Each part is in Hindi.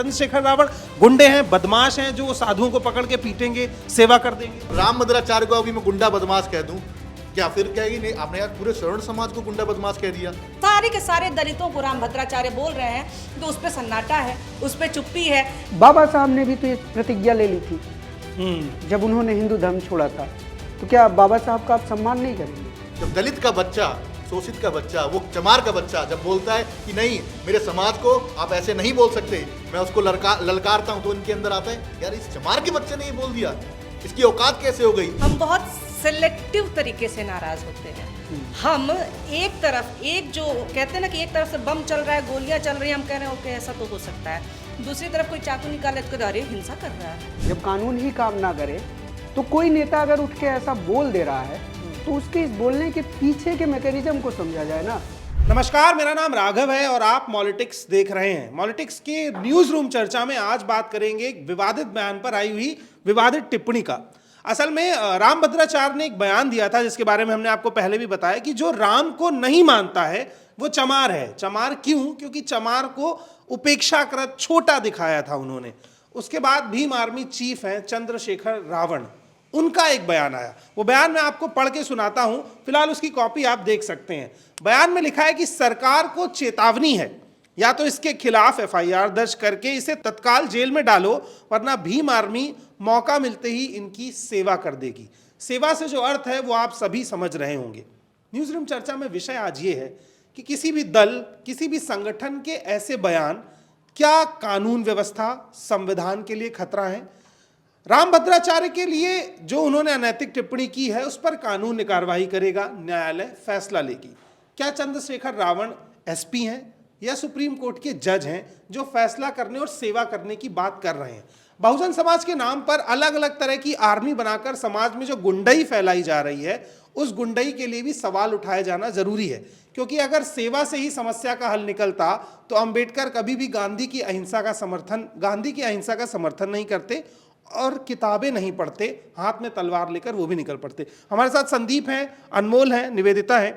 चंद्रशेखर रावण गुंडे हैं, बदमाश हैं, जो साधुओं को पकड़ के पीटेंगे, सेवा कर देंगे। राम भद्राचार्य को अभी मैं गुंडा बदमाश कह दूं, क्या फिर कहेगी नहीं? आपने यार पूरे सवर्ण समाज को गुंडा बदमाश कह दिया। सारे के सारे दलितों को राम भद्राचार्य बोल रहे हैं तो उस पर सन्नाटा है, उस पर चुप्पी है। बाबा साहब ने भी तो ये प्रतिज्ञा ले ली थी जब उन्होंने हिंदू धर्म छोड़ा था, तो क्या बाबा साहब का आप सम्मान नहीं करेंगे? जब दलित का बच्चा, शोषित का बच्चा, वो चमार का बच्चा जब बोलता है कि नहीं मेरे समाज को आप ऐसे नहीं बोल सकते, मैं उसको ललकारता हूं, तो इनके अंदर आता है यार इस चमार के बच्चे ने ये बोल दिया, इसकी औकात कैसे हो गई? हम बहुत सिलेक्टिव तरीके से नाराज होते हैं। हम एक तरफ, एक जो कहते हैं ना कि एक तरफ से बम चल रहा है, गोलियां चल रही हैं, हम कह रहे हैं ओके ऐसा तो हो सकता है, दूसरी तरफ कोई चाकू निकाले तो अरे हिंसा कर रहा है। जब कानून ही काम ना करे तो कोई नेता अगर उठ के ऐसा बोल दे रहा है तो उसके इस बोलने के पीछे के मैकेनिज्म को समझा जाए ना। नमस्कार, मेरा नाम राघव है और आप पॉलिटिक्स देख रहे हैं। पॉलिटिक्स के न्यूज रूम चर्चा में आज बात करेंगे एक विवादित बयान पर आई हुई विवादित टिप्पणी का। असल में राम भद्राचार्य ने एक बयान दिया था जिसके बारे में हमने आपको पहले भी बताया कि जो राम को नहीं मानता है वो चमार है। चमार क्यों? क्योंकि चमार को उपेक्षाकृत छोटा दिखाया था उन्होंने। उसके बाद भीम आर्मी चीफ हैं चंद्रशेखर रावण, उनका एक बयान आया। वो बयान मैं आपको पढ़ के सुनाता हूं, फिलहाल उसकी कॉपी आप देख सकते हैं। बयान में लिखा है कि सरकार को चेतावनी है, या तो इसके खिलाफ एफआईआर दर्ज करके इसे तत्काल जेल में डालो, वरना भीम आर्मी मौका मिलते ही इनकी सेवा कर देगी। सेवा से जो अर्थ है वो आप सभी समझ रहे होंगे। न्यूज रूम चर्चा में विषय आज ये है कि किसी भी दल, किसी भी संगठन के ऐसे बयान क्या कानून व्यवस्था, संविधान के लिए खतरा है? राम भद्राचार्य के लिए जो उन्होंने अनैतिक टिप्पणी की है उस पर कानून ने कार्रवाई करेगा, न्यायालय फैसला लेगी। क्या चंद्रशेखर रावण एसपी हैं या सुप्रीम कोर्ट के जज हैं जो फैसला करने और सेवा करने की बात कर रहे हैं? बहुजन समाज के नाम पर अलग अलग तरह की आर्मी बनाकर समाज में जो गुंडई फैलाई जा रही है, उस गुंडई के लिए भी सवाल उठाया जाना जरूरी है। क्योंकि अगर सेवा से ही समस्या का हल निकलता तो अंबेडकर कभी भी गांधी की अहिंसा का समर्थन नहीं करते और किताबें नहीं पढ़ते, हाथ में तलवार लेकर वो भी निकल पड़ते। हमारे साथ संदीप हैं, अनमोल हैं, निवेदिता है।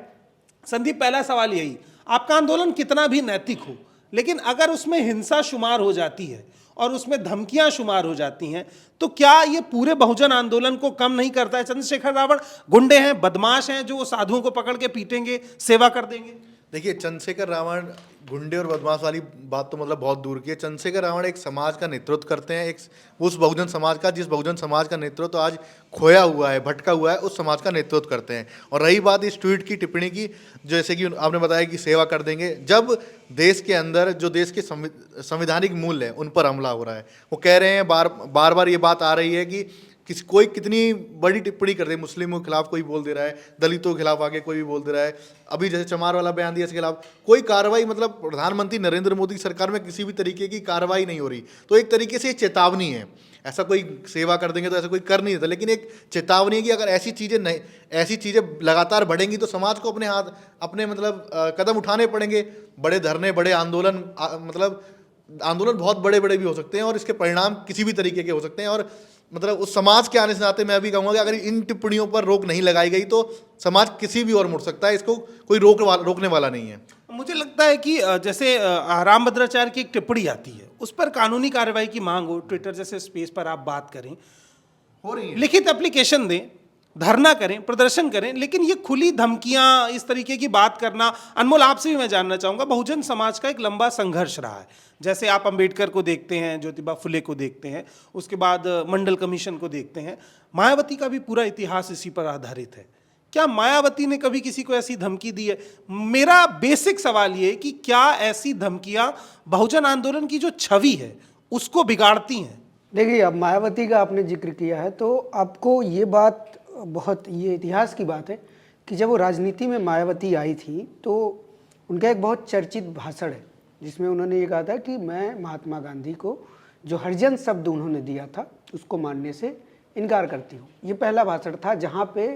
संदीप, पहला सवाल यही, आपका आंदोलन कितना भी नैतिक हो, लेकिन अगर उसमें हिंसा शुमार हो जाती है और उसमें धमकियां शुमार हो जाती हैं तो क्या ये पूरे बहुजन आंदोलन को कम नहीं करता है? चंद्रशेखर रावण गुंडे हैं, बदमाश हैं, जो साधुओं को पकड़ के पीटेंगे, सेवा कर देंगे। देखिए, चंद्रशेखर रावण गुंडे और बदमाश वाली बात तो मतलब बहुत दूर की है। चंद्रशेखर रावण एक समाज का नेतृत्व करते हैं, एक उस बहुजन समाज का, जिस बहुजन समाज का नेतृत्व तो आज खोया हुआ है, भटका हुआ है, उस समाज का नेतृत्व करते हैं। और रही बात इस ट्वीट की, टिप्पणी की, जैसे कि आपने बताया कि सेवा कर देंगे, जब देश के अंदर जो देश के संवैधानिक मूल्य हैं उन पर हमला हो रहा है, वो कह रहे हैं, बार बार ये बात आ रही है कि कोई कितनी बड़ी टिप्पणी कर रहे हैं, मुस्लिमों के खिलाफ कोई बोल दे रहा है, दलितों के खिलाफ आगे कोई भी बोल दे रहा है, अभी जैसे चमार वाला बयान दिया, इसके खिलाफ कोई कार्रवाई, मतलब प्रधानमंत्री नरेंद्र मोदी की सरकार में किसी भी तरीके की कार्रवाई नहीं हो रही। तो एक तरीके से चेतावनी है, ऐसा कोई सेवा कर देंगे तो ऐसा कोई कर नहीं देता, लेकिन एक चेतावनी है कि अगर ऐसी चीज़ें लगातार बढ़ेंगी तो समाज को अपने कदम उठाने पड़ेंगे। बड़े धरने, बड़े आंदोलन, आंदोलन बहुत बड़े बड़े भी हो सकते हैं और इसके परिणाम किसी भी तरीके के हो सकते हैं। और उस समाज के आने से नाते मैं भी कहूँगा कि अगर इन टिप्पणियों पर रोक नहीं लगाई गई तो समाज किसी भी ओर मुड़ सकता है, इसको कोई रोकने वाला नहीं है। मुझे लगता है कि जैसे राम भद्राचार्य की एक टिप्पणी आती है, उस पर कानूनी कार्रवाई की मांग हो, ट्विटर जैसे स्पेस पर आप बात करें, हो रही है, लिखित एप्लीकेशन दें, धरना करें, प्रदर्शन करें, लेकिन ये खुली धमकियां, इस तरीके की बात करना। अनमोल, आपसे भी मैं जानना चाहूँगा, बहुजन समाज का एक लंबा संघर्ष रहा है। जैसे आप अंबेडकर को देखते हैं, ज्योतिबा फुले को देखते हैं, उसके बाद मंडल कमीशन को देखते हैं, मायावती का भी पूरा इतिहास इसी पर आधारित है। क्या मायावती ने कभी किसी को ऐसी धमकी दी है? मेरा बेसिक सवाल ये है कि क्या ऐसी धमकियां बहुजन आंदोलन की जो छवि है उसको बिगाड़ती हैं? देखिए, अब मायावती का आपने जिक्र किया है तो आपको ये बात, बहुत ये इतिहास की बात है कि जब वो राजनीति में मायावती आई थी तो उनका एक बहुत चर्चित भाषण है जिसमें उन्होंने ये कहा था कि मैं महात्मा गांधी को जो हरिजन शब्द उन्होंने दिया था उसको मानने से इनकार करती हूँ। ये पहला भाषण था जहाँ पे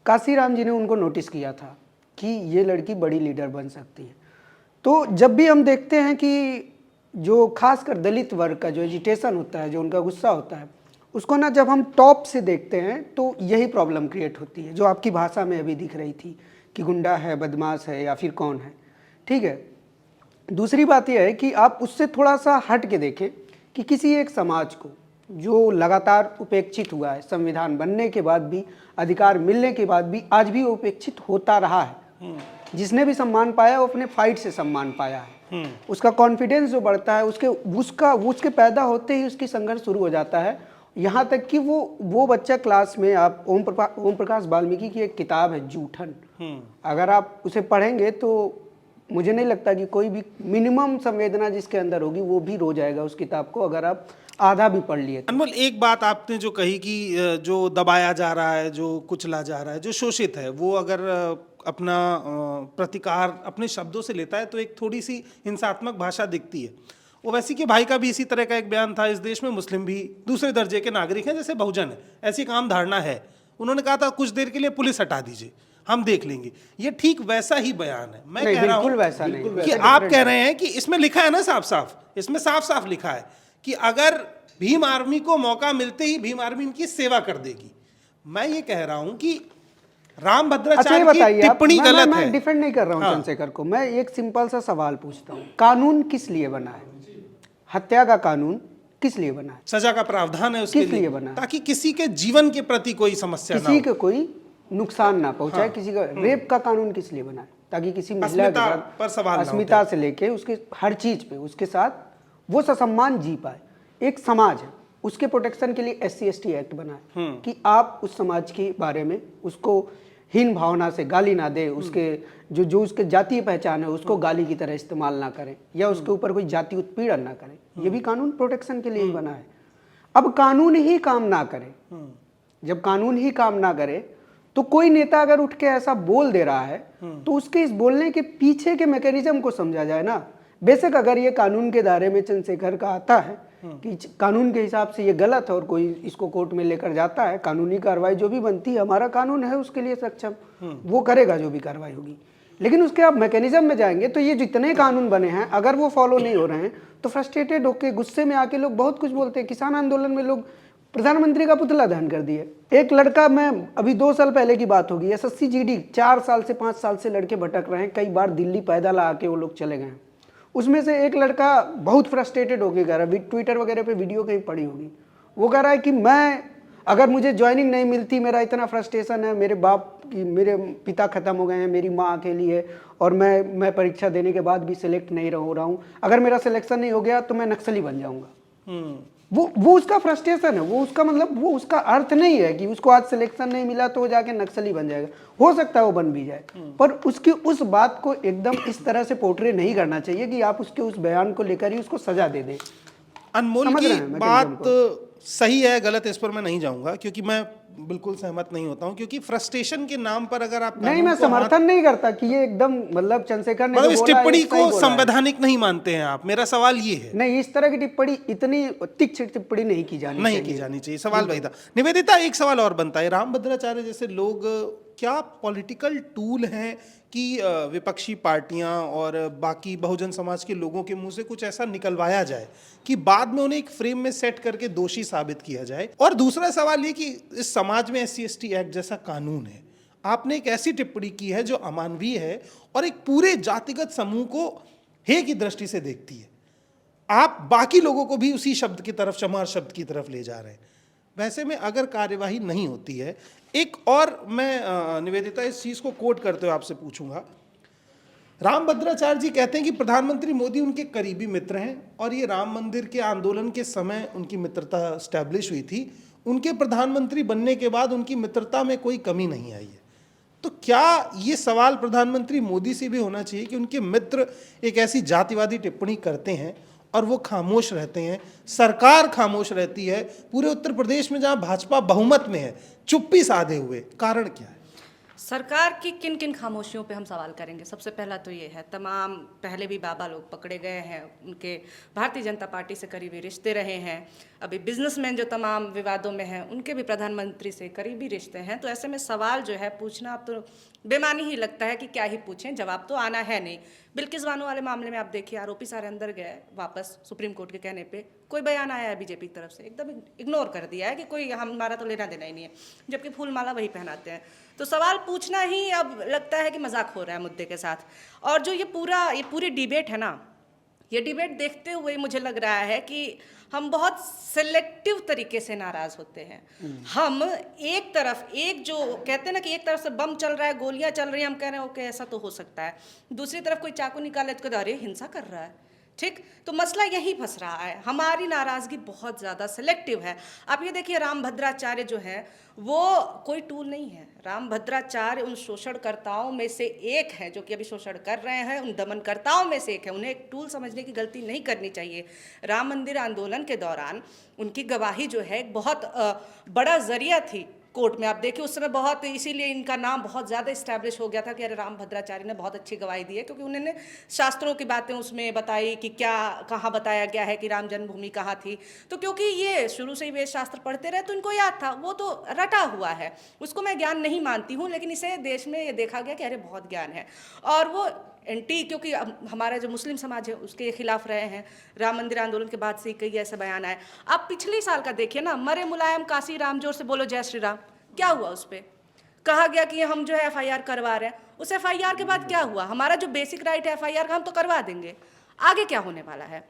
काशीराम जी ने उनको नोटिस किया था कि ये लड़की बड़ी लीडर बन सकती है। तो जब भी हम देखते हैं कि जो खासकर दलित वर्ग का जो एजिटेशन होता है, जो उनका गुस्सा होता है, उसको ना जब हम टॉप से देखते हैं तो यही प्रॉब्लम क्रिएट होती है जो आपकी भाषा में अभी दिख रही थी कि गुंडा है, बदमाश है या फिर कौन है। ठीक है, दूसरी बात यह है कि आप उससे थोड़ा सा हट के देखें कि किसी एक समाज को जो लगातार उपेक्षित हुआ है, संविधान बनने के बाद भी, अधिकार मिलने के बाद भी आज भी वो उपेक्षित होता रहा है, जिसने भी सम्मान पाया वो अपने फाइट से सम्मान पाया है, उसका कॉन्फिडेंस जो बढ़ता है, उसके पैदा होते ही उसकी संघर्ष शुरू हो जाता है। यहाँ तक कि वो बच्चा क्लास में, आप ओम प्रकाश वाल्मीकि की एक किताब है जूठन, अगर आप उसे पढ़ेंगे तो मुझे नहीं लगता कि कोई भी मिनिमम संवेदना जिसके अंदर होगी वो भी रो जाएगा उस किताब को, अगर आप आधा भी पढ़ लिए। अनमोल, एक बात आपने जो कही कि जो दबाया जा रहा है, जो कुचला जा रहा है, जो शोषित है, वो अगर अपना प्रतिकार अपने शब्दों से लेता है तो एक थोड़ी सी हिंसात्मक भाषा दिखती है। ओवैसी के भाई का भी इसी तरह का एक बयान था, इस देश में मुस्लिम भी दूसरे दर्जे के नागरिक हैं जैसे बहुजन है, ऐसी एक आम धारणा है। उन्होंने कहा था कुछ देर के लिए पुलिस हटा दीजिए, हम देख लेंगे। ये ठीक वैसा ही बयान है। मैं कह रहा हूं वैसा नहीं कि आप कह रहे हैं कि इसमें लिखा है ना साफ साफ, इसमें साफ साफ लिखा है कि अगर भीम आर्मी को मौका मिलते ही भीम आर्मी इनकी सेवा कर देगी। मैं ये कह रहा हूं कि राम भद्राचार्य की टिप्पणी गलत है। मैं डिफेंड नहीं कर रहा हूं चंद्रशेखर को, मैं एक सिंपल सा सवाल पूछता हूं, कानून किस लिए बना है? हत्या का कानून किस लिए बना है? सजा का प्रावधान है उसके किस लिए बना है? ताकि किसी के जीवन के प्रति कोई समस्या ना हो, किसी के कोई नुकसान ना पहुंचाए। किसी का रेप का कानून किस लिए बना है? ताकि किसी महिला के साथ अस्मिता से लेके उसके हर चीज पे उसके साथ वो ससम्मान जी पाए। एक समाज है, उसके प्रोटेक्शन के लिए SC/ST एक्ट बना है कि आप उस समाज के बारे में उसको हीन भावना से गाली ना दे, उसके जो उसके जातीय पहचान है उसको गाली की तरह इस्तेमाल ना करें, या उसके ऊपर कोई जाति उत्पीड़न ना करें। ये भी कानून प्रोटेक्शन के लिए ही बना है। अब कानून ही काम ना करे, जब कानून ही काम ना करे तो कोई नेता अगर उठ के ऐसा बोल दे रहा है तो उसके इस बोलने के पीछे के मैकेनिज्म को समझा जाए ना। बेशक अगर ये कानून के दायरे में चंद्रशेखर का आता है कि कानून के हिसाब से ये गलत है और कोई इसको कोर्ट में लेकर जाता है, कानूनी कार्रवाई जो भी बनती है, हमारा कानून है उसके लिए सक्षम, वो करेगा जो भी कार्रवाई होगी। लेकिन उसके आप मैकेनिज्म में जाएंगे तो ये जितने कानून बने हैं अगर वो फॉलो नहीं हो रहे हैं तो फ्रस्ट्रेटेड होकर गुस्से में आके लोग बहुत कुछ बोलते हैं। किसान आंदोलन में लोग प्रधानमंत्री का पुतला दहन कर दिए। एक लड़का, मैं अभी 2 साल पहले की बात होगी, SSC GD 4 साल से 5 साल से लड़के भटक रहे हैं, कई बार दिल्ली पैदल आके वो लोग चले गए हैं। उसमें से एक लड़का बहुत फ्रस्ट्रेटेड होके कह रहा है, ट्विटर वगैरह पे वीडियो कहीं पड़ी होगी, वो कह रहा है कि मैं अगर मुझे ज्वाइनिंग नहीं मिलती, मेरा इतना फ्रस्ट्रेशन है, मेरे पिता खत्म हो गए हैं, मेरी माँ अकेली है और मैं परीक्षा देने के बाद भी सिलेक्ट नहीं हो रहा हूँ, अगर मेरा सिलेक्शन नहीं हो गया तो मैं नक्सली बन जाऊँगा। वो उसका फ्रस्ट्रेशन है, वो उसका मतलब, वो उसका अर्थ नहीं है कि उसको आज सिलेक्शन नहीं मिला तो वो जाके नक्सली बन जाएगा। हो सकता है वो बन भी जाए, पर उसकी उस बात को एकदम इस तरह से पोर्ट्रे नहीं करना चाहिए कि आप उसके उस बयान को लेकर ही उसको सजा दे दें। अनमोल की बात सही है, गलत, इस पर मैं नहीं जाऊंगा क्योंकि मैं बिल्कुल सहमत नहीं होता हूं, क्योंकि फ्रस्ट्रेशन के नाम पर अगर आप नहीं, मैं समर्थन नहीं करता कि ये एकदम मतलब चंद्रशेखर ने इस टिप्पणी को संवैधानिक नहीं मानते हैं आप, मेरा सवाल ये है। नहीं, इस तरह की टिप्पणी, इतनी तीक्ष्ण टिप्पणी नहीं की जानी चाहिए। सवाल वही था। निवेदिता, एक सवाल और बनता है, राम भद्राचार्य जैसे लोग क्या पॉलिटिकल टूल हैं कि विपक्षी पार्टियां और बाकी बहुजन समाज के लोगों के मुंह से कुछ ऐसा निकलवाया जाए कि बाद में उन्हें एक फ्रेम में सेट करके दोषी साबित किया जाए? और दूसरा सवाल ये कि इस समाज में SC/ST एक्ट जैसा कानून है, आपने एक ऐसी टिप्पणी की है जो अमानवीय है और एक पूरे जातिगत समूह को हे की दृष्टि से देखती है, आप बाकी लोगों को भी उसी शब्द की तरफ, चमार शब्द की तरफ ले जा रहे हैं। वैसे में अगर कार्यवाही नहीं होती है, एक और मैं निवेदिता इस चीज को कोट करते हुए आपसे पूछूंगा, राम भद्राचार्य जी कहते हैं कि प्रधानमंत्री मोदी उनके करीबी मित्र हैं और ये राम मंदिर के आंदोलन के समय उनकी मित्रता स्टैब्लिश हुई थी, उनके प्रधानमंत्री बनने के बाद उनकी मित्रता में कोई कमी नहीं आई है। तो क्या ये सवाल प्रधानमंत्री मोदी से भी होना चाहिए कि उनके मित्र एक ऐसी जातिवादी टिप्पणी करते हैं और वो खामोश रहते हैं, सरकार खामोश रहती है, पूरे उत्तर प्रदेश में जहां भाजपा बहुमत में है, चुप्पी साधे हुए, कारण क्या है? सरकार की किन किन खामोशियों पे हम सवाल करेंगे। सबसे पहला तो ये है, तमाम पहले भी बाबा लोग पकड़े गए हैं, उनके भारतीय जनता पार्टी से करीबी रिश्ते रहे हैं, अभी बिजनेसमैन जो तमाम विवादों में हैं उनके भी प्रधानमंत्री से करीबी रिश्ते हैं। तो ऐसे में सवाल जो है पूछना अब तो बेमानी ही लगता है कि क्या ही पूछें, जवाब तो आना है नहीं। बिल्किस बानो वाले मामले में आप देखिए, आरोपी सारे अंदर गए वापस, सुप्रीम कोर्ट के कहने पे कोई बयान आया है बीजेपी की तरफ से, एकदम इग्नोर कर दिया है कि कोई हमारा तो लेना देना ही नहीं है, जबकि फूल माला वही पहनाते हैं। तो सवाल पूछना ही अब लगता है कि मजाक हो रहा है मुद्दे के साथ। और जो ये पूरी डिबेट है ना, ये डिबेट देखते हुए मुझे लग रहा है कि हम बहुत सिलेक्टिव तरीके से नाराज होते हैं। हम एक तरफ, एक जो कहते हैं ना कि एक तरफ से बम चल रहा है, गोलियां चल रही हैं, हम कह रहे हैं ओके ऐसा तो हो सकता है, दूसरी तरफ कोई चाकू निकाले तो अरे हिंसा कर रहा है। ठीक, तो मसला यही फंस रहा है, हमारी नाराज़गी बहुत ज़्यादा सिलेक्टिव है। आप ये देखिए, रामभद्राचार्य जो है वो कोई टूल नहीं है। रामभद्राचार्य उन शोषणकर्ताओं में से एक है जो कि अभी शोषण कर रहे हैं, उन दमनकर्ताओं में से एक है। उन्हें एक टूल समझने की गलती नहीं करनी चाहिए। राम मंदिर आंदोलन के दौरान उनकी गवाही जो है एक बहुत बड़ा जरिया थी कोर्ट में। आप देखिए उस समय बहुत, इसीलिए इनका नाम बहुत ज़्यादा इस्टेब्लिश हो गया था कि अरे रामभद्राचार्य ने बहुत अच्छी गवाही दी है, क्योंकि उन्होंने शास्त्रों की बातें उसमें बताई कि क्या कहाँ बताया गया है कि राम जन्मभूमि कहाँ थी। तो क्योंकि ये शुरू से ही वेद शास्त्र पढ़ते रहे तो इनको याद था, वो तो रटा हुआ है, उसको मैं ज्ञान नहीं मानती हूँ, लेकिन इसे देश में ये देखा गया कि अरे बहुत ज्ञान है। और वो एंटी, क्योंकि हमारा जो मुस्लिम समाज है उसके खिलाफ रहे हैं। राम मंदिर आंदोलन के बाद से ही कई ऐसे बयान आए। आप पिछले साल का देखिए ना, मरे मुलायम काशी राम, जोर से बोलो जय श्री राम, क्या हुआ? उस पर कहा गया कि हम जो है FIR करवा रहे हैं। उस FIR के बाद क्या हुआ? हमारा जो बेसिक राइट है FIR का, हम तो करवा देंगे, आगे क्या होने वाला है?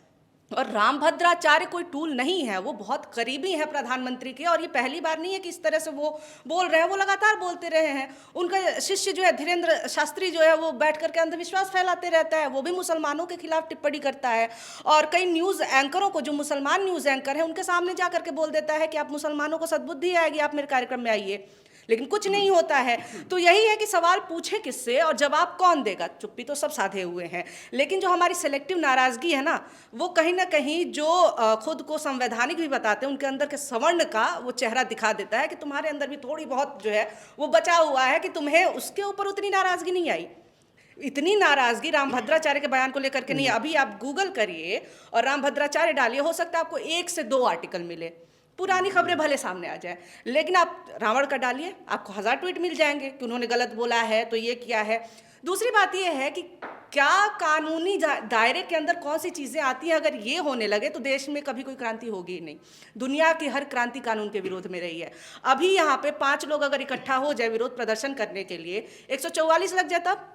और रामभद्राचार्य कोई टूल नहीं है, वो बहुत करीबी है प्रधानमंत्री के, और ये पहली बार नहीं है कि इस तरह से वो बोल रहे हैं, वो लगातार बोलते रहे हैं। उनका शिष्य जो है धीरेन्द्र शास्त्री जो है वो बैठ करके अंधविश्वास फैलाते रहता है, वो भी मुसलमानों के खिलाफ टिप्पणी करता है, और कई न्यूज़ एंकरों को, जो मुसलमान न्यूज़ एंकर हैं, उनके सामने जा करके बोल देता है कि आप मुसलमानों को सद्बुद्धि आएगी, आप मेरे कार्यक्रम में आइए, लेकिन कुछ नहीं होता है। तो यही है कि सवाल पूछे किससे और जवाब कौन देगा? चुप्पी तो सब साधे हुए हैं। लेकिन जो हमारी सेलेक्टिव नाराज़गी है ना, वो कहीं ना कहीं जो खुद को संवैधानिक भी बताते हैं, उनके अंदर के सवर्ण का वो चेहरा दिखा देता है कि तुम्हारे अंदर भी थोड़ी बहुत जो है वो बचा हुआ है, कि तुम्हें उसके ऊपर उतनी नाराज़गी नहीं आई। इतनी नाराज़गी रामभद्राचार्य के बयान को लेकर के नहीं। अभी आप गूगल करिए और रामभद्राचार्य डालिए, हो सकता है आपको 1 से 2 आर्टिकल मिले, पुरानी खबरें भले सामने आ जाए, लेकिन आप रावण का डालिए, आपको 1000 ट्वीट मिल जाएंगे कि उन्होंने गलत बोला है, तो ये किया है। दूसरी बात ये है कि क्या कानूनी दायरे के अंदर कौन सी चीज़ें आती हैं। अगर ये होने लगे तो देश में कभी कोई क्रांति होगी ही नहीं। दुनिया की हर क्रांति कानून के विरोध में रही है। अभी यहाँ पे 5 लोग अगर इकट्ठा हो जाए विरोध प्रदर्शन करने के लिए, 144 लग जाए, तब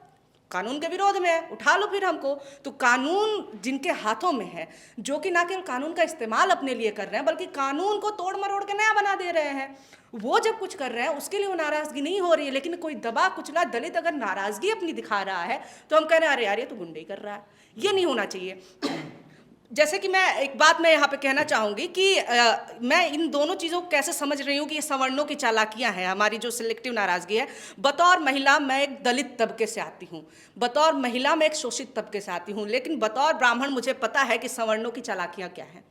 कानून के विरोध में है, उठा लो फिर हमको। तो कानून जिनके हाथों में है, जो कि ना केवल कानून का इस्तेमाल अपने लिए कर रहे हैं, बल्कि कानून को तोड़ मरोड़ के नया बना दे रहे हैं, वो जब कुछ कर रहे हैं उसके लिए वो नाराज़गी नहीं हो रही है। लेकिन कोई दबा कुचला दलित अगर नाराज़गी अपनी दिखा रहा है तो हम कह रहे हैं अरे यार ये तो गुंडे कर रहा है, ये नहीं होना चाहिए। जैसे कि मैं एक बात मैं यहाँ पे कहना चाहूँगी कि मैं इन दोनों चीज़ों को कैसे समझ रही हूँ कि ये सवर्णों की चालाकियाँ हैं, हमारी जो सिलेक्टिव नाराज़गी है। बतौर महिला मैं एक दलित तबके से आती हूँ, बतौर महिला मैं एक शोषित तबके से आती हूँ, लेकिन बतौर ब्राह्मण मुझे पता है कि सवर्णों की चालाकियाँ क्या हैं।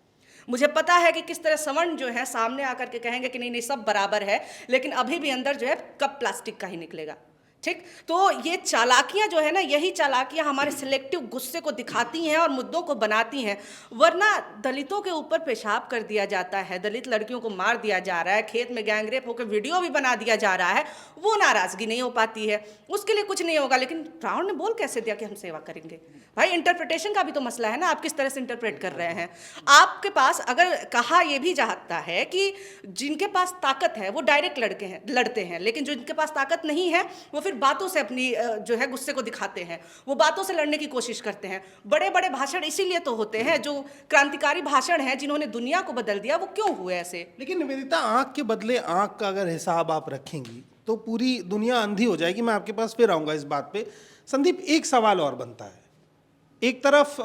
मुझे पता है कि किस तरह सवर्ण जो है सामने आकर के कहेंगे कि नहीं नहीं सब बराबर है, लेकिन अभी भी अंदर जो है कप प्लास्टिक का ही निकलेगा। ठीक, तो ये चालाकियां जो है ना, यही चालाकियां हमारे सिलेक्टिव गुस्से को दिखाती हैं और मुद्दों को बनाती हैं। वरना दलितों के ऊपर पेशाब कर दिया जाता है, दलित लड़कियों को मार दिया जा रहा है, खेत में गैंगरेप होकर वीडियो भी बना दिया जा रहा है, वो नाराज़गी नहीं हो पाती है, उसके लिए कुछ नहीं होगा। लेकिन रावण ने बोल कैसे दिया कि हम सेवा करेंगे? भाई इंटरप्रिटेशन का भी तो मसला है ना, आप किस तरह से इंटरप्रेट कर रहे हैं। आपके पास अगर कहा यह भी जाता है कि जिनके पास ताकत है वो डायरेक्ट लड़ते हैं, लेकिन जो जिनके पास ताकत नहीं है वो फिर बातों से अपनी जो है गुस्से को दिखाते हैं, वो बातों से लड़ने की कोशिश करते हैं। बड़े बड़े भाषण इसीलिए तो होते हैं, जो क्रांतिकारी भाषण हैं जिन्होंने दुनिया को बदल दिया, वो क्यों हुए ऐसे? लेकिन निवेदिता, आंख के बदले आंख का अगर हिसाब आप रखेंगी तो पूरी दुनिया अंधी हो जाएगी। मैं आपके पास फिर आऊँगा इस बात पे। संदीप, एक सवाल और बनता है। एक तरफ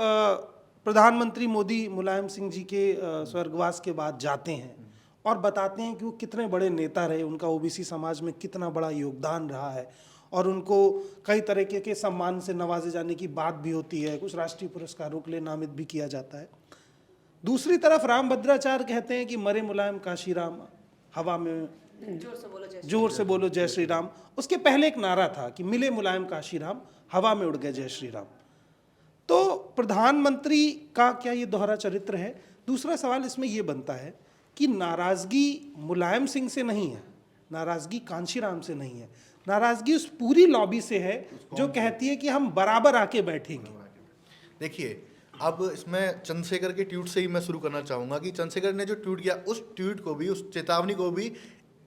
प्रधानमंत्री मोदी मुलायम सिंह जी के स्वर्गवास के बाद जाते हैं और बताते हैं कि वो कितने बड़े नेता रहे, उनका ओबीसी समाज में कितना बड़ा योगदान रहा है, और उनको कई तरीके के सम्मान से नवाजे जाने की बात भी होती है, कुछ राष्ट्रीय पुरस्कारों के लिए नामित भी किया जाता है। दूसरी तरफ रामभद्राचार्य कहते हैं कि मरे मुलायम काशीराम, हवा में जोर से बोलो जय श्री राम। उसके पहले एक नारा था कि मिले मुलायम काशीराम, हवा में उड़ गए जय श्री राम। तो प्रधानमंत्री का क्या ये दोहरा चरित्र है? दूसरा सवाल इसमें यह बनता है कि नाराजगी मुलायम सिंह से नहीं है, नाराजगी कांशीराम से नहीं है, नाराजगी उस पूरी लॉबी से है जो कहती है कि हम बराबर आके बैठेंगे। देखिए, अब इसमें चंद्रशेखर के ट्वीट से ही मैं शुरू करना चाहूँगा कि चंद्रशेखर ने जो ट्वीट किया, उस ट्वीट को भी, उस चेतावनी को भी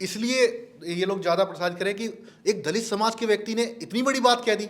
इसलिए ये लोग ज़्यादा प्रसारित करें कि एक दलित समाज के व्यक्ति ने इतनी बड़ी बात कह दी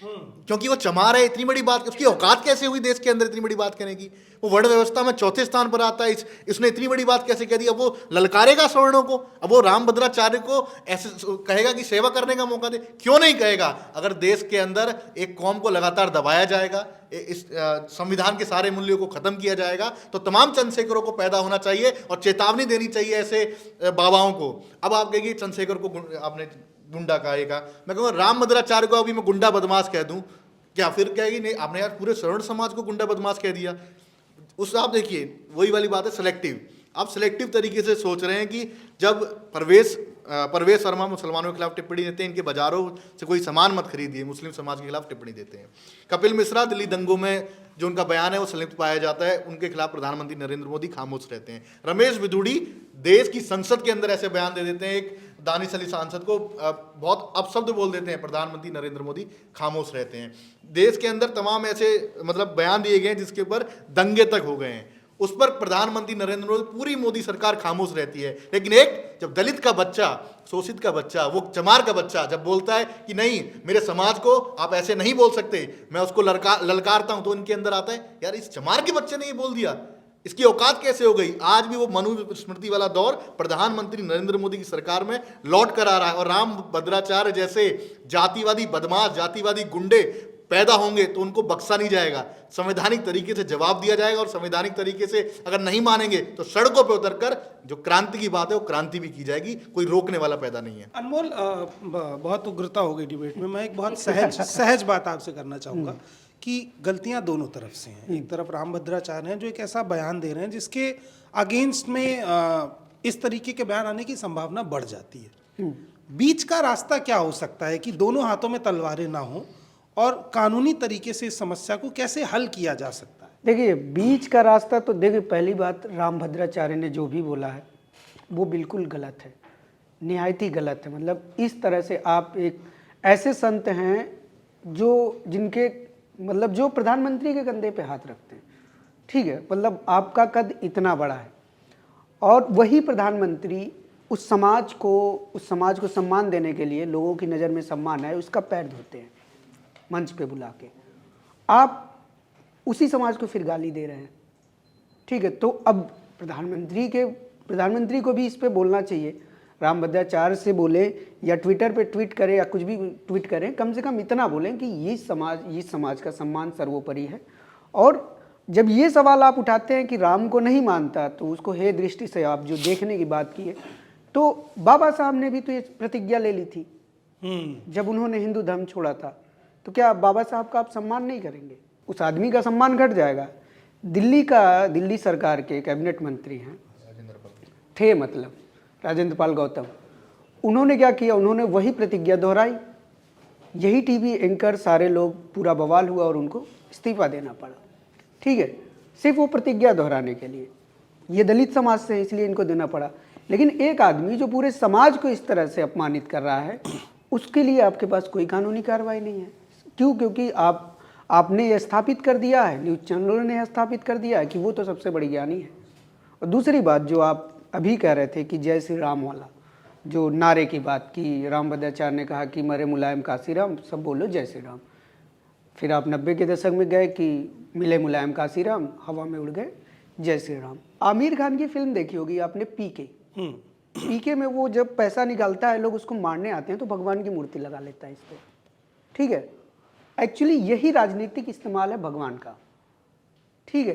क्योंकि वो चमार है, इतनी बड़ी बात, उसकी औकात कैसे हुई देश के अंदर इतनी बड़ी बात कहने की? वो वर्ण व्यवस्था में चौथे स्थान पर आता है, इसने इतनी बड़ी बात कैसे कह दी? अब वो ललकारेगा सवर्णों को, अब वो रामभद्राचार्य को ऐसे कहेगा कि सेवा करने का मौका दे? क्यों नहीं कहेगा? अगर देश के अंदर एक कौम को लगातार दबाया जाएगा, इस संविधान के सारे मूल्यों को खत्म किया जाएगा, तो तमाम चंद्रशेखरों को पैदा होना चाहिए और चेतावनी देनी चाहिए ऐसे बाबाओं को। अब आप कहेंगे चंद्रशेखर को आपने गुंडा कहेगा, मैं कहूँगा रामभद्राचार्य को अभी मैं गुंडा बदमाश कह दूं, क्या फिर कहेगी नहीं आपने यार पूरे सवर्ण समाज को गुंडा बदमाश कह दिया? उस आप देखिए वही वाली बात है सिलेक्टिव। आप सिलेक्टिव तरीके से सोच रहे हैं कि जब परवेश शर्मा मुसलमानों के खिलाफ टिप्पणी देते हैं, इनके बाजारों से कोई सामान मत खरीदिए, मुस्लिम समाज के खिलाफ टिप्पणी देते हैं। कपिल मिश्रा दिल्ली दंगों में जो उनका बयान है वो संलिप्त पाया जाता है, उनके खिलाफ प्रधानमंत्री नरेंद्र मोदी खामोश रहते हैं। रमेश बिधूड़ी देश की संसद के अंदर ऐसे बयान दे देते हैं, एक दानिश अली सांसद को बहुत अपशब्द बोल देते हैं, प्रधानमंत्री नरेंद्र मोदी खामोश रहते हैं। देश के अंदर तमाम ऐसे मतलब बयान दिए गए हैं जिसके ऊपर दंगे तक हो गए हैं, उस पर प्रधानमंत्री नरेंद्र मोदी, पूरी मोदी सरकार खामोश रहती है। लेकिन एक जब दलित का बच्चा, शोषित का बच्चा, वो चमार का बच्चा जब बोलता है कि नहीं मेरे समाज को आप ऐसे नहीं बोल सकते, मैं उसको ललकारता हूं, तो इनके अंदर आता है यार इस चमार के बच्चे ने ये बोल दिया, इसकी औकात कैसे हो गई? आज भी वो मनुस्मृति वाला दौर प्रधानमंत्री नरेंद्र मोदी की सरकार में लौट कर आ रहा है। और रामभद्राचार्य जैसे जातिवादी बदमाश, जातिवादी गुंडे पैदा होंगे तो उनको बख्शा नहीं जाएगा, संवैधानिक तरीके से जवाब दिया जाएगा। और संवैधानिक तरीके से अगर नहीं मानेंगे तो सड़कों पर उतरकर जो क्रांति की बात है वो क्रांति भी की जाएगी, कोई रोकने वाला पैदा नहीं है। अनमोल, बहुत उग्रता हो गई डिबेट में। मैं एक बहुत सहज बात आपसे करना चाहूँगा कि गलतियां दोनों तरफ से हैं। एक तरफ रामभद्राचार्य हैं जो एक ऐसा बयान दे रहे हैं जिसके अगेंस्ट में इस तरीके के बयान आने की संभावना बढ़ जाती है। बीच का रास्ता क्या हो सकता है कि दोनों हाथों में तलवारें ना हो और कानूनी तरीके से इस समस्या को कैसे हल किया जा सकता है? देखिए, बीच का रास्ता तो देखिए, पहली बात रामभद्राचार्य ने जो भी बोला है वो बिल्कुल गलत है, निहायत ही गलत है। मतलब इस तरह से आप एक ऐसे संत हैं जो जिनके मतलब जो प्रधानमंत्री के कंधे पे हाथ रखते हैं, ठीक है, मतलब आपका कद इतना बड़ा है और वही प्रधानमंत्री उस समाज को सम्मान देने के लिए, लोगों की नज़र में सम्मान है, उसका पैर धोते हैं मंच पे बुला के। आप उसी समाज को फिर गाली दे रहे हैं, ठीक है। तो अब प्रधानमंत्री को भी इस पे बोलना चाहिए, रामभद्राचार्य से बोले या ट्विटर पे ट्वीट करें या कुछ भी ट्वीट करें, कम से कम इतना बोलें कि ये समाज का सम्मान सर्वोपरि है। और जब ये सवाल आप उठाते हैं कि राम को नहीं मानता तो उसको हे दृष्टि से आप जो देखने की बात की है, तो बाबा साहब ने भी तो ये प्रतिज्ञा ले ली थी जब उन्होंने हिंदू धर्म छोड़ा था। तो क्या बाबा साहब का आप सम्मान नहीं करेंगे? उस आदमी का सम्मान घट जाएगा। दिल्ली सरकार के कैबिनेट मंत्री हैं थे, मतलब राजेंद्र पाल गौतम, उन्होंने क्या किया? उन्होंने वही प्रतिज्ञा दोहराई, यही टीवी एंकर सारे लोग, पूरा बवाल हुआ और उनको इस्तीफा देना पड़ा, ठीक है, सिर्फ वो प्रतिज्ञा दोहराने के लिए। ये दलित समाज से है इसलिए इनको देना पड़ा। लेकिन एक आदमी जो पूरे समाज को इस तरह से अपमानित कर रहा है, उसके लिए आपके पास कोई कानूनी कार्रवाई नहीं है। क्यों? क्योंकि आपने यह स्थापित कर दिया है, न्यूज़ चैनलों ने स्थापित कर दिया है कि वो तो सबसे बड़ी ज्ञानी है। और दूसरी बात जो आप अभी कह रहे थे कि जय श्री राम वाला जो नारे की बात की, रामभद्राचार्य ने कहा कि मरे मुलायम काशीराम, सब बोलो जय श्री राम। फिर आप 90 के दशक में गए कि मिले मुलायम काशीराम, हवा में उड़ गए जय श्री राम। आमिर खान की फिल्म देखी होगी आपने, पीके में वो जब पैसा निकालता है, लोग उसको मारने आते हैं तो भगवान की मूर्ति लगा लेता है इस पर, ठीक है। एक्चुअली यही राजनीतिक इस्तेमाल है भगवान का, ठीक है,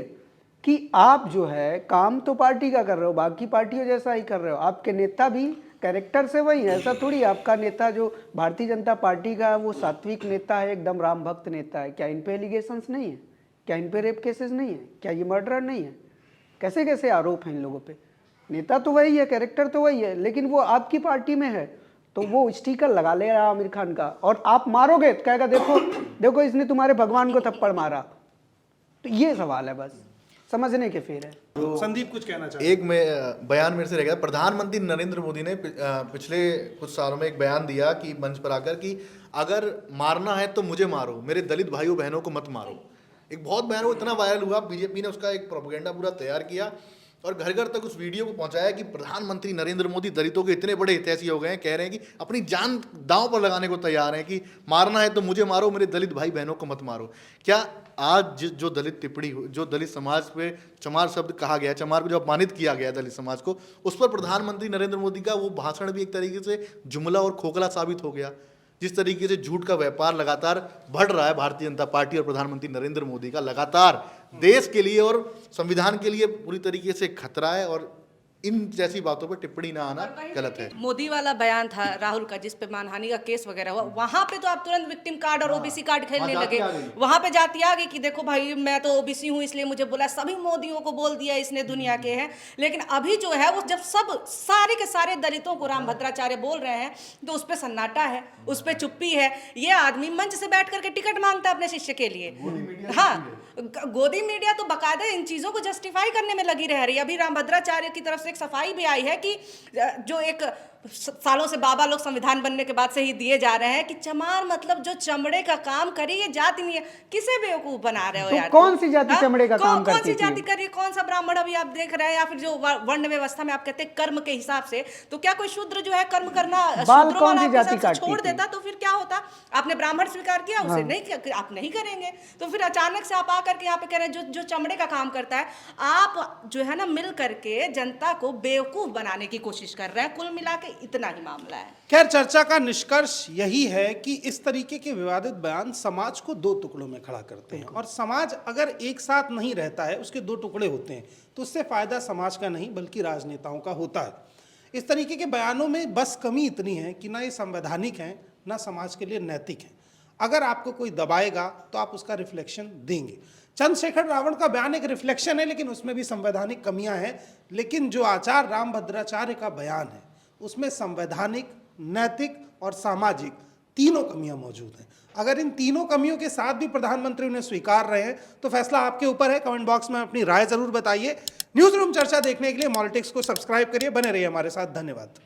कि आप जो है काम तो पार्टी का कर रहे हो, बाकी पार्टियों जैसा ही कर रहे हो। आपके नेता भी कैरेक्टर से वही है, ऐसा थोड़ी आपका नेता जो भारतीय जनता पार्टी का है वो सात्विक नेता है, एकदम राम भक्त नेता है। क्या इन पे एलिगेशंस नहीं है? क्या इन पे रेप केसेस नहीं है? क्या ये मर्डर नहीं है? कैसे कैसे आरोप हैं इन लोगों पे? नेता तो वही है, कैरेक्टर तो वही है, लेकिन वो आपकी पार्टी में है तो वो स्टिकर लगा ले रहा आमिर खान का, और आप मारोगे तो कहेगा देखो देखो इसने तुम्हारे भगवान को थप्पड़ मारा। तो ये सवाल है, बस समझने के फेर है। तो संदीप कुछ कहना चाहते? एक में बयान मेरे से रह गया। प्रधानमंत्री नरेंद्र मोदी ने पिछले कुछ सालों में एक बयान दिया कि मंच पर आकर कि अगर मारना है तो मुझे मारो, मेरे दलित भाइयों बहनों को मत मारो। एक बहुत बयान वो इतना वायरल हुआ, बीजेपी ने उसका एक प्रोपेगेंडा पूरा तैयार किया और घर घर तक उस वीडियो को पहुंचाया कि प्रधानमंत्री नरेंद्र मोदी दलितों के इतने बड़े हितैषी हो गए हैं, कह रहे हैं कि अपनी जान दांव पर लगाने को तैयार हैं कि मारना है तो मुझे मारो, मेरे दलित भाई बहनों को मत मारो। क्या आज जो दलित टिप्पणी, जो दलित समाज पे चमार शब्द कहा गया, चमार को जो अपमानित किया गया दलित समाज को, उस पर प्रधानमंत्री नरेंद्र मोदी का वो भाषण भी एक तरीके से जुमला और खोखला साबित हो गया। जिस तरीके से झूठ का व्यापार लगातार बढ़ रहा है भारतीय जनता पार्टी और प्रधानमंत्री नरेंद्र मोदी का, लगातार देश के लिए और संविधान के लिए पूरी तरीके से खतरा है, और इन जैसी बातों पर टिप्पणी ना आना गलत है। मोदी वाला बयान था राहुल का, जिस पे मानहानि का केस वगैरह हुआ, वहां पे तो आप तुरंत विक्टिम कार्ड और ओबीसी कार्ड खेलने लगे। वहां पे जाति आ गई कि देखो भाई मैं तो ओबीसी हूं इसलिए मुझे बोला, सभी मोदियों को बोल दिया इसने दुनिया के हैं। लेकिन अभी जो है वो जब सब सारे के सारे दलितों को राम भद्राचार्य बोल रहे हैं तो उस पर सन्नाटा है, उस पर चुप्पी है। ये आदमी मंच से बैठ करके टिकट मांगता है अपने शिष्य के लिए। हाँ, गोदी मीडिया तो बकायदा इन चीजों को जस्टिफाई करने में लगी रह रही है। अभी राम भद्राचार्य की तरफ से एक सफाई भी आई है कि जो एक सालों से बाबा लोग संविधान बनने के बाद से ही दिए जा रहे हैं कि चमार मतलब जो चमड़े का काम करी, ये जाति नहीं है। किसे बेवकूफ बना रहे हो तो यार? कौन सी जाति चमड़े का काम कौन करती सी जाति करी? कौन सा ब्राह्मण अभी आप देख रहे हैं? या फिर जो वर्ण व्यवस्था में आप कहते हैं कर्म के हिसाब से, तो क्या कोई शूद्र जो है कर्म करना शूद्रों कौन वाला सी जाति आपके हिसाब से छोड़ काटती थी? देता तो फिर क्या होता? आपने ब्राह्मण स्वीकार किया, उसे नहीं, आप नहीं करेंगे, तो फिर अचानक से आप आकर के यहाँ पे कह रहे हैं जो चमड़े का काम करता है। आप जो है ना मिल करके जनता को बेवकूफ बनाने की कोशिश कर रहे हैं। कुल मिला के इतना ही मामला है। खैर, चर्चा का निष्कर्ष यही है कि इस तरीके के विवादित बयान समाज को दो टुकड़ों में खड़ा करते हैं, और समाज अगर एक साथ नहीं रहता है, उसके दो टुकड़े होते हैं, तो उससे फायदा समाज का नहीं बल्कि राजनेताओं का होता है। इस तरीके के बयानों में बस कमी इतनी है कि ना ये संवैधानिक हैं ना समाज के लिए नैतिक हैं। अगर आपको कोई दबाएगा तो आप उसका रिफ्लेक्शन देंगे। चंद्रशेखर रावण का बयान एक रिफ्लेक्शन है, लेकिन उसमें भी संवैधानिक कमियां हैं। लेकिन जो आचार्य राम भद्राचार्य का बयान है उसमें संवैधानिक, नैतिक और सामाजिक तीनों कमियां मौजूद हैं। अगर इन तीनों कमियों के साथ भी प्रधानमंत्री उन्हें स्वीकार रहे हैं तो फैसला आपके ऊपर है। कमेंट बॉक्स में अपनी राय जरूर बताइए। न्यूज रूम चर्चा देखने के लिए मॉलिटिक्स को सब्सक्राइब करिए, बने रहिए हमारे साथ। धन्यवाद।